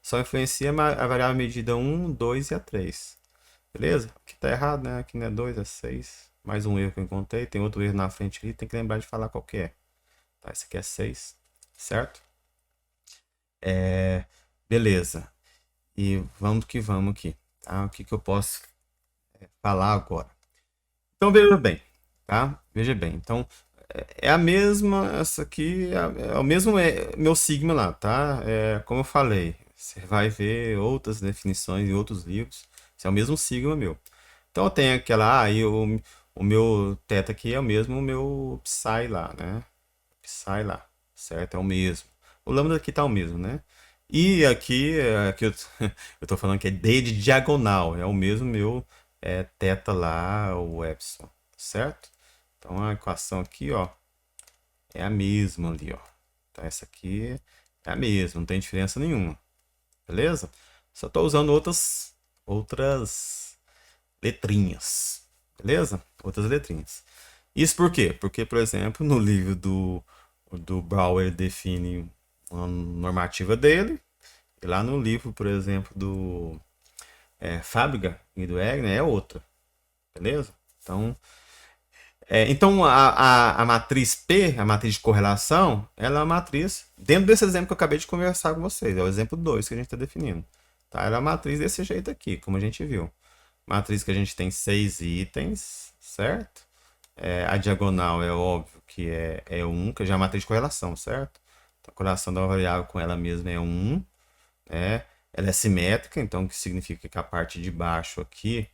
só influencia a variável medida 1, 2 e a 3. Beleza? Aqui tá errado, né? Aqui não é 2, é 6. Mais um erro que eu encontrei. Tem outro erro na frente ali, tem que lembrar de falar qual que é. Tá, esse aqui é 6, certo? Beleza. E vamos que vamos aqui, tá? O que eu posso falar agora? Então, veja bem, tá? Veja bem. Então, é a mesma, essa aqui é o mesmo meu sigma lá, tá? Como eu falei, você vai ver outras definições em outros livros. Esse é o mesmo sigma meu. Então, eu tenho aquela, e o meu θ aqui é o mesmo o meu psi lá, né? Psi lá, certo? É o mesmo. O lambda aqui tá o mesmo, né? E aqui eu tô falando que é d de diagonal, é o mesmo meu θ lá, o epsilon, certo? Então a equação aqui, ó, é a mesma ali, ó. Então essa aqui é a mesma, não tem diferença nenhuma, beleza? Só tô usando outras letrinhas, beleza? Outras letrinhas. Isso por quê? Porque, por exemplo, no livro do Bauer define uma normativa dele, e lá no livro, por exemplo, do Fábrica e do Egner é outra, beleza? Então a matriz P, a matriz de correlação, ela é uma matriz, dentro desse exemplo que eu acabei de conversar com vocês, é o exemplo 2 que a gente está definindo. Tá? Ela é uma matriz desse jeito aqui, como a gente viu. Matriz que a gente tem 6 itens, certo? A diagonal é óbvio que é 1, que já é a matriz de correlação, certo? Então, a correlação da variável com ela mesma é 1, né? Ela é simétrica, então o que significa que a parte de baixo aqui,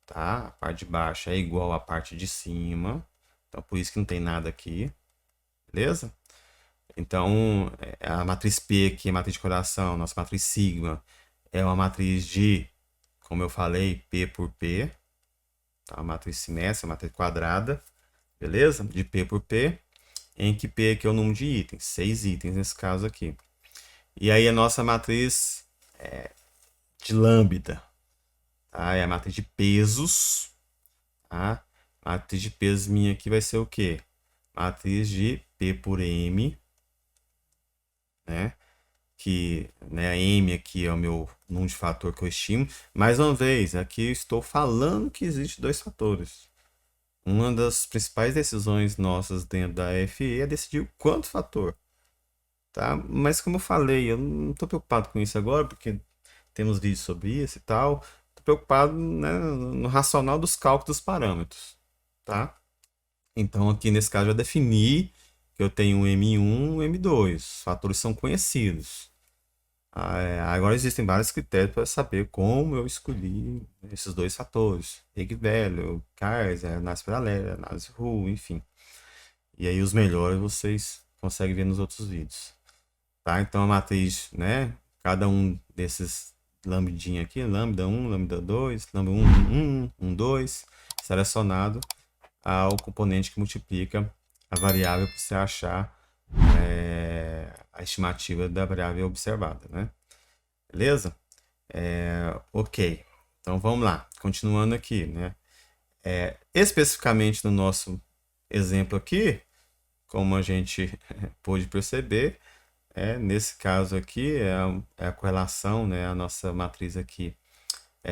tá? A parte de baixo é igual à parte de cima, então por isso que não tem nada aqui, beleza? Então, a matriz P aqui, a matriz de correlação, nossa matriz sigma, é uma matriz de, como eu falei, P por P, tá? Uma matriz simétrica, matriz quadrada, beleza? De P por P, em que P aqui é o número de itens, 6 itens nesse caso aqui. E aí a nossa matriz de lambda, tá? É a matriz de pesos, tá? A matriz de pesos minha aqui vai ser o quê? Matriz de P por M, né? Que, né, M aqui é o meu número de fator que eu estimo. Mais uma vez, aqui eu estou falando que existe 2 fatores. Uma das principais decisões nossas dentro da FE é decidir quanto fator, tá? Mas como eu falei, eu não estou preocupado com isso agora, porque temos vídeos sobre isso e tal. Estou preocupado, né, no racional dos cálculos dos parâmetros, tá? Então, aqui nesse caso, eu defini que eu tenho um M1 e um M2. Os fatores são conhecidos. Agora existem vários critérios para saber como eu escolhi esses dois fatores. Eigenvalue, Kaiser, análise paralela, análise Hu, enfim. E aí os melhores vocês conseguem ver nos outros vídeos. Tá? Então a matriz, né? Cada um desses lambdinha aqui, lambda 1, lambda 2, lambda 1, 2, selecionado ao componente que multiplica a variável para você achar a estimativa da variável observada, né? Beleza? Ok. Então vamos lá, continuando aqui, né? Especificamente no nosso exemplo aqui, como a gente pôde perceber, nesse caso aqui é a correlação, né? A nossa matriz aqui,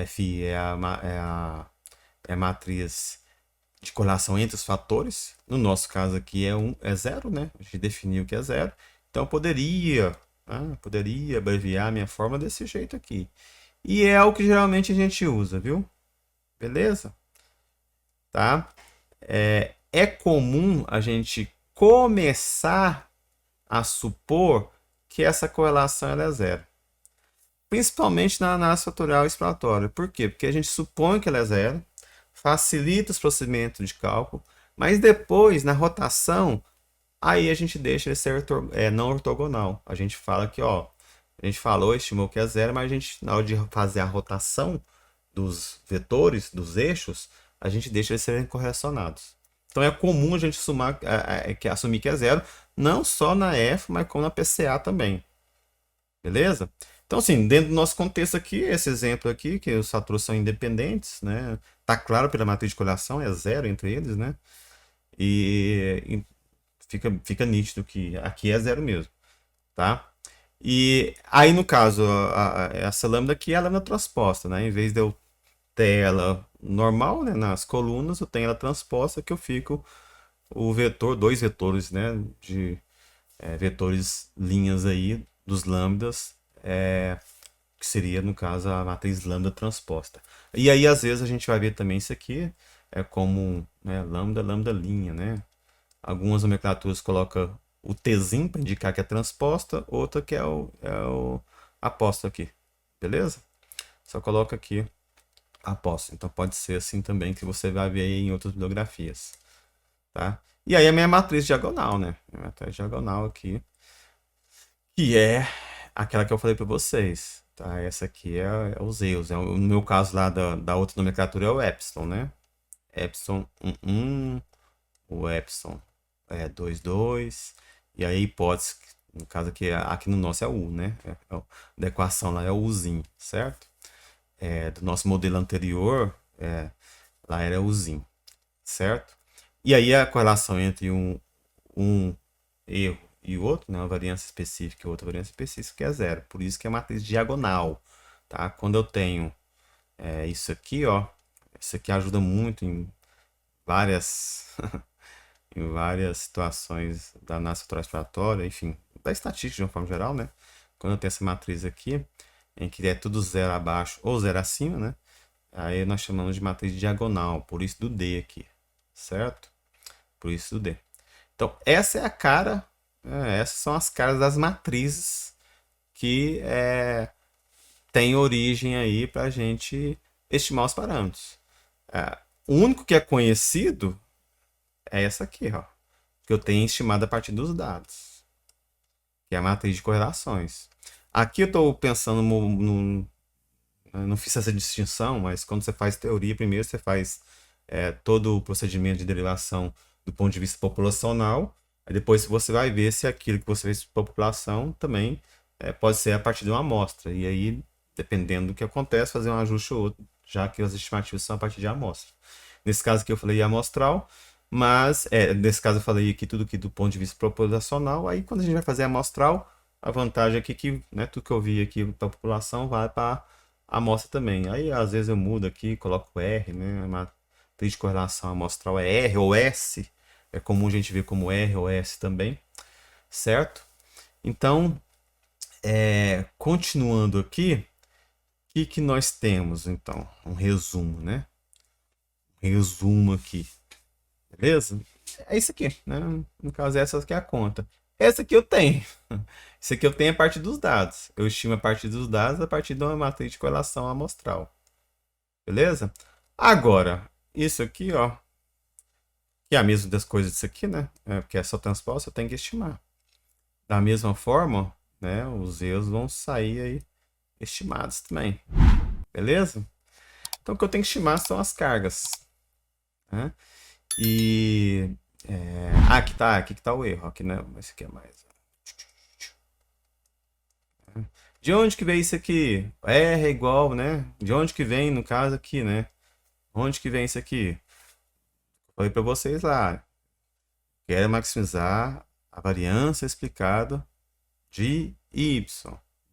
Fi, é a matriz de correlação entre os fatores. No nosso caso aqui é zero, né? A gente definiu que é zero. Então, poderia abreviar a minha forma desse jeito aqui. E é o que geralmente a gente usa, viu? Beleza? Tá? É comum a gente começar a supor que essa correlação ela é zero. Principalmente na análise fatorial exploratória. Por quê? Porque a gente supõe que ela é zero, facilita os procedimentos de cálculo, mas depois, na rotação, aí a gente deixa ele ser não ortogonal. A gente fala que, ó, a gente falou, estimou que é zero, mas a gente, na hora de fazer a rotação dos vetores, dos eixos, a gente deixa eles serem correlacionados. Então é comum a gente assumir que é zero, não só na F, mas como na PCA também. Beleza? Então, assim, dentro do nosso contexto aqui, esse exemplo aqui, que os fatores são independentes, né? Tá claro pela matriz de correlação, é zero entre eles, né? E fica nítido que aqui é zero mesmo, tá? E aí, no caso, essa lambda aqui é a lambda transposta, né? Em vez de eu ter ela normal, né, nas colunas, eu tenho ela transposta, que eu fico o vetor, dois vetores, né, de vetores linhas aí dos lambdas, que seria, no caso, a matriz lambda transposta. E aí, às vezes, a gente vai ver também isso aqui, como, né, lambda, lambda linha, né? Algumas nomenclaturas colocam o Tzinho para indicar que é transposta, outra que é o aposto aqui, beleza? Só coloca aqui aposto. Então pode ser assim também, que você vai ver aí em outras bibliografias, tá? E aí a minha matriz diagonal, né? Minha matriz diagonal aqui, que é aquela que eu falei para vocês, tá? Essa aqui é os Zeus. No meu caso lá da outra nomenclatura é o epsilon, né? Epsilon 1, 1, o epsilon 2, 2. E aí a hipótese, no caso aqui no nosso é o U, né? Da equação lá é o Uzinho, certo? Do nosso modelo anterior, lá era o Uzinho, certo? E aí a correlação entre um erro e o outro, né, uma variância específica e outra variância específica é zero. Por isso que é matriz diagonal, tá? Quando eu tenho isso aqui, ó, isso aqui ajuda muito em várias em várias situações da análise fatorial exploratória, enfim, da estatística de uma forma geral, né? Quando eu tenho essa matriz aqui, em que é tudo zero abaixo ou zero acima, né? Aí nós chamamos de matriz diagonal, por isso do D aqui, certo? Por isso do D. Então, essa é a cara, essas são as caras das matrizes que tem origem aí para a gente estimar os parâmetros. O único que é conhecido é essa aqui, ó, que eu tenho estimado a partir dos dados, que é a matriz de correlações. Aqui eu estou pensando não fiz essa distinção, mas quando você faz teoria, primeiro você faz todo o procedimento de derivação do ponto de vista populacional, aí depois você vai ver se aquilo que você fez por população também pode ser a partir de uma amostra. E aí, dependendo do que acontece, fazer um ajuste ou outro, já que as estimativas são a partir de amostra. Nesse caso aqui eu falei amostral, mas nesse caso eu falei aqui tudo aqui do ponto de vista populacional. Aí quando a gente vai fazer amostral, a vantagem aqui é que, né, tudo que eu vi aqui para a população vai para a amostra também. Aí às vezes eu mudo aqui, coloco R, né? A matriz de correlação amostral é R ou S. É comum a gente ver como R ou S também, certo? Então, continuando aqui, o que nós temos então? Um resumo, né? Um resumo aqui, beleza? é isso aqui, né? No caso, essa aqui é a conta. Essa aqui eu tenho. Isso aqui eu tenho a partir dos dados. Eu estimo a partir dos dados a partir de uma matriz de correlação amostral. Beleza? Agora, isso aqui, ó, que é a mesma das coisas disso aqui, né? Porque é só transposta, eu tenho que estimar. Da mesma forma, né, os erros vão sair aí estimados também. Beleza? Então, o que eu tenho que estimar são as cargas. Né? E... aqui que tá o erro. Aqui, né? Esse aqui é mais... De onde que vem isso aqui? R é igual, né? De onde que vem, no caso aqui, né? Onde que vem isso aqui? Falei para vocês lá. Quero maximizar a variância explicada de y.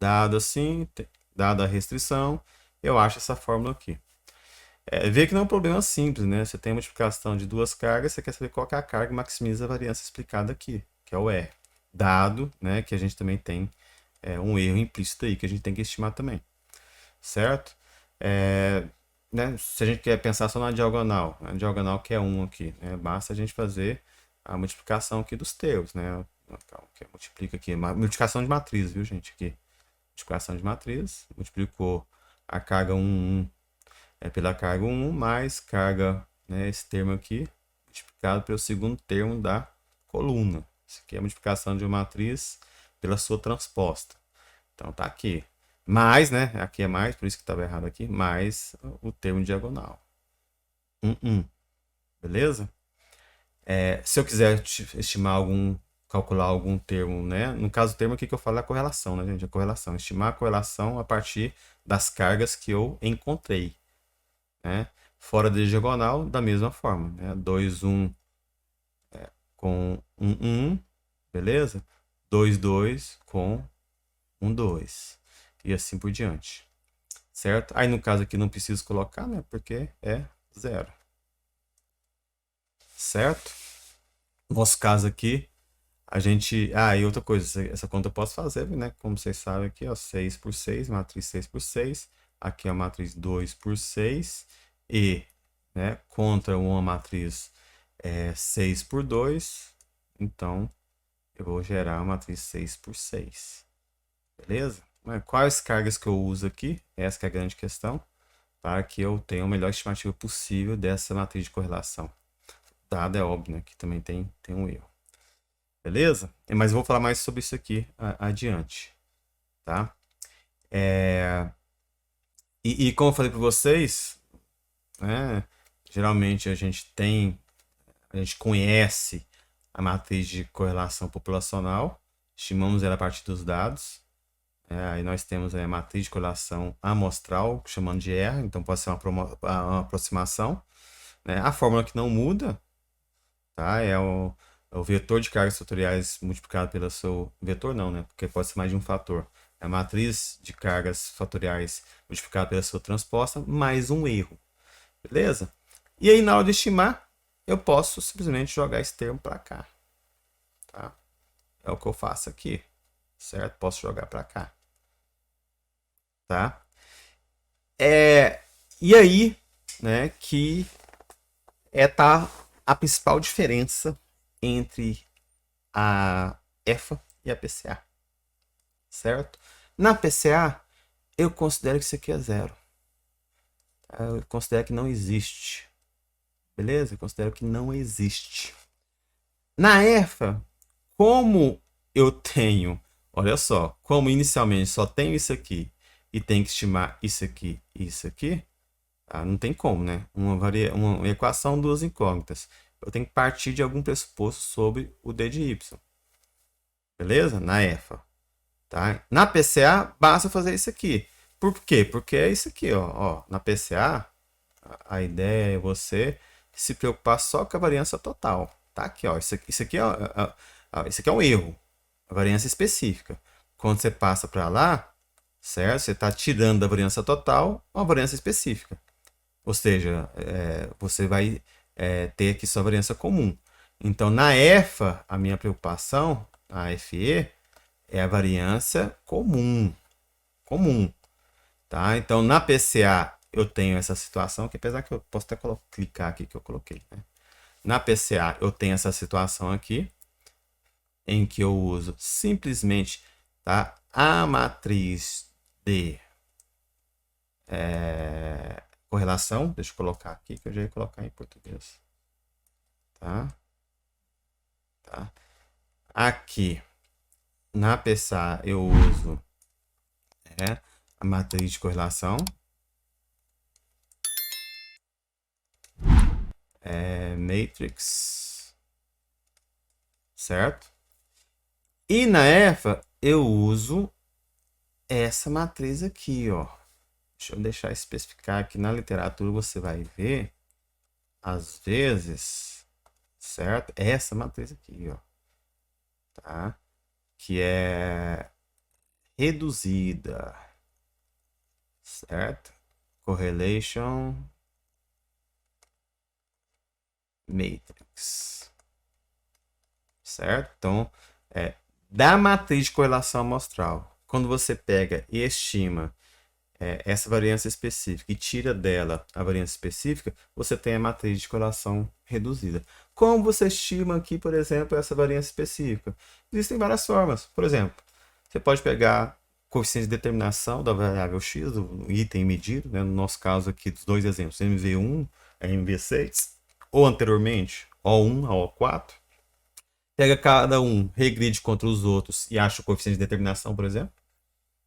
Dado assim, dada a restrição, eu acho essa fórmula aqui. Vê que não é um problema simples, né? Você tem a multiplicação de duas cargas, você quer saber qual que é a carga que maximiza a variância explicada aqui, que é o R. Dado, né, que a gente também tem um erro implícito aí, que a gente tem que estimar também. Certo? Né, se a gente quer pensar só na diagonal que é 1 aqui, né, basta a gente fazer a multiplicação aqui dos termos, né? Calma, que multiplica aqui, multiplicação de matriz, viu, gente? Aqui, multiplicação de matriz, multiplicou a carga 1 pela carga 1 mais carga, né, esse termo aqui, multiplicado pelo segundo termo da coluna. Isso aqui é a multiplicação de uma matriz pela sua transposta. Então tá aqui. Mais, né? Aqui é mais, por isso que estava errado aqui, mais o termo diagonal. Beleza? Se eu quiser estimar calcular algum termo, né? No caso, o termo aqui que eu falo é a correlação, né, gente? A correlação. Estimar a correlação a partir das cargas que eu encontrei. Né? Fora da diagonal, da mesma forma. Né? 2, 1 com 1, 1, beleza? 2, 2 com 1, 2. E assim por diante. Certo? Aí no caso aqui não preciso colocar, né? Porque é 0. Certo? No nosso caso aqui, a gente... e outra coisa, essa conta eu posso fazer, né? Como vocês sabem aqui, ó, 6 por 6, matriz 6 por 6. Aqui é a matriz 2 por 6. E, né, contra uma matriz 6 por 2. Então, eu vou gerar a matriz 6 por 6. Beleza? Quais cargas que eu uso aqui? Essa que é a grande questão. Para que eu tenha a melhor estimativa possível dessa matriz de correlação. Dado é óbvio, né? Que também tem um erro. Beleza? Mas eu vou falar mais sobre isso aqui adiante. Tá? E como eu falei para vocês, né, geralmente a gente conhece a matriz de correlação populacional, estimamos ela a partir dos dados. Aí nós temos a matriz de correlação amostral, chamando de R, então pode ser uma aproximação. Né? A fórmula que não muda, tá? É o vetor de cargas fatoriais multiplicado pelo seu... Vetor não, né? Porque pode ser mais de um fator. É a matriz de cargas fatoriais multiplicada pela sua transposta, mais um erro. Beleza? E aí, na hora de estimar, eu posso simplesmente jogar esse termo para cá. Tá? É o que eu faço aqui. Certo? Posso jogar para cá. Tá? E aí, né, que tá a principal diferença entre a EFA e a PCA. Certo? Na PCA, eu considero que isso aqui é 0. Eu considero que não existe. Beleza? Eu considero que não existe. Na EFA, como eu tenho, olha só, como inicialmente só tenho isso aqui e tenho que estimar isso aqui e isso aqui, não tem como, né? Uma equação, duas incógnitas. Eu tenho que partir de algum pressuposto sobre o d de y. Beleza? Na EFA. Tá? Na PCA, basta fazer isso aqui. Por quê? Porque é isso aqui, ó. Na PCA, a ideia é você se preocupar só com a variância total. Tá aqui, ó. Isso aqui é um erro. A variância específica. Quando você passa para lá, certo? Você está tirando da variância total uma variância específica. Ou seja, você vai ter aqui só variância comum. Então, na EFA, a minha preocupação, a FE, é a variância comum. Tá? Então, na PCA, eu tenho essa situação, que apesar que eu posso até clicar aqui que eu coloquei. Né? Na PCA eu tenho essa situação aqui, em que eu uso simplesmente, tá, a matriz de correlação. Deixa eu colocar aqui, que eu já ia colocar em português. Tá? Aqui, na PSA, eu uso a matriz de correlação. Matrix. Certo? E na EFA, eu uso essa matriz aqui, ó. Deixa eu deixar especificar aqui na literatura, você vai ver, às vezes, certo? Essa matriz aqui, ó. Tá? Que é reduzida, certo? Correlation Matrix, certo? Então, da matriz de correlação amostral, quando você pega e estima essa variância específica e tira dela a variância específica, você tem a matriz de correlação reduzida. Como você estima aqui, por exemplo, essa variância específica? Existem várias formas. Por exemplo, você pode pegar o coeficiente de determinação da variável x, do item medido, né? No nosso caso aqui, dos dois exemplos, MV1 e MV6, ou anteriormente, O1 a O4. Pega cada um, regride contra os outros e acha o coeficiente de determinação, por exemplo.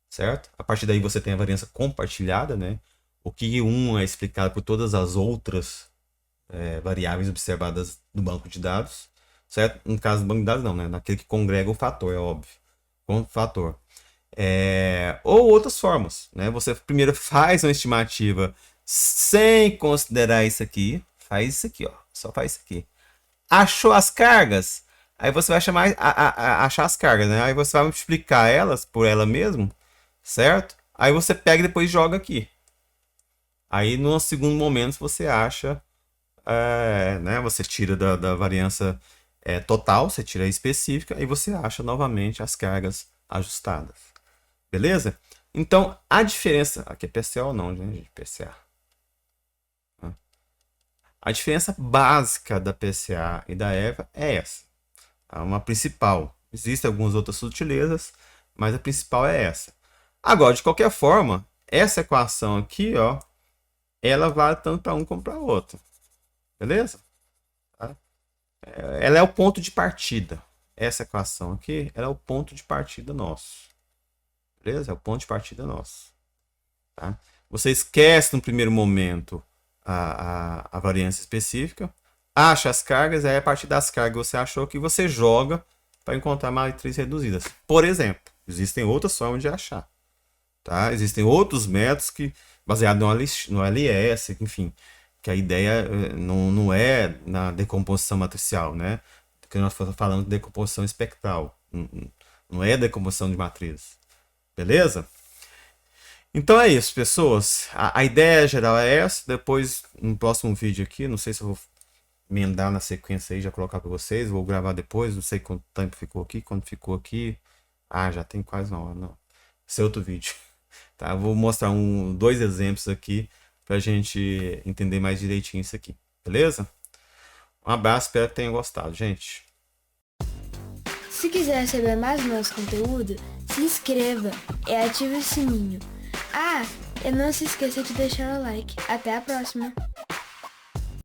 Certo? A partir daí você tem a variância compartilhada, né? O que um é explicado por todas as outras variáveis observadas no banco de dados, certo? No caso do banco de dados não, né? Naquele que congrega o fator, é óbvio. Com o fator. Ou outras formas, né? Você primeiro faz uma estimativa sem considerar isso aqui. Faz isso aqui, ó. Só faz isso aqui. Achou as cargas? Aí você vai chamar achar as cargas, né? Aí você vai multiplicar elas por ela mesmo, certo? Aí você pega e depois joga aqui. Aí no segundo momento você acha, né? Você tira da variância total, você tira a específica e você acha novamente as cargas ajustadas. Beleza? Então a diferença, aqui é PCA ou não, gente? PCA. A diferença básica da PCA e da EVA é essa. Uma principal. Existem algumas outras sutilezas, mas a principal é essa. Agora, de qualquer forma, essa equação aqui, ó, ela vale tanto para um como para outro. Beleza? Tá? Ela é o ponto de partida. Essa equação aqui, ela é o ponto de partida nosso. Beleza? É o ponto de partida nosso. Tá? Você esquece no primeiro momento a variância específica, acha as cargas, aí a partir das cargas você achou que você joga para encontrar matrizes reduzidas. Por exemplo, existem outras formas de achar. Tá? Existem outros métodos que baseados no LS, enfim, que a ideia não é na decomposição matricial, né? Que nós estamos falando de decomposição espectral, não é decomposição de matrizes. Beleza? Então é isso, pessoas. A ideia geral é essa. Depois, no próximo vídeo aqui, não sei se eu vou emendar na sequência aí, já colocar para vocês. Vou gravar depois, não sei quanto tempo ficou aqui. Quando ficou aqui. Já tem quase uma hora, não. Esse é outro vídeo. Tá? Vou mostrar dois exemplos aqui pra gente entender mais direitinho isso aqui. Beleza? Um abraço, espero que tenham gostado, gente. Se quiser receber mais do nosso conteúdo, se inscreva e ative o sininho. E não se esqueça de deixar o like. Até a próxima!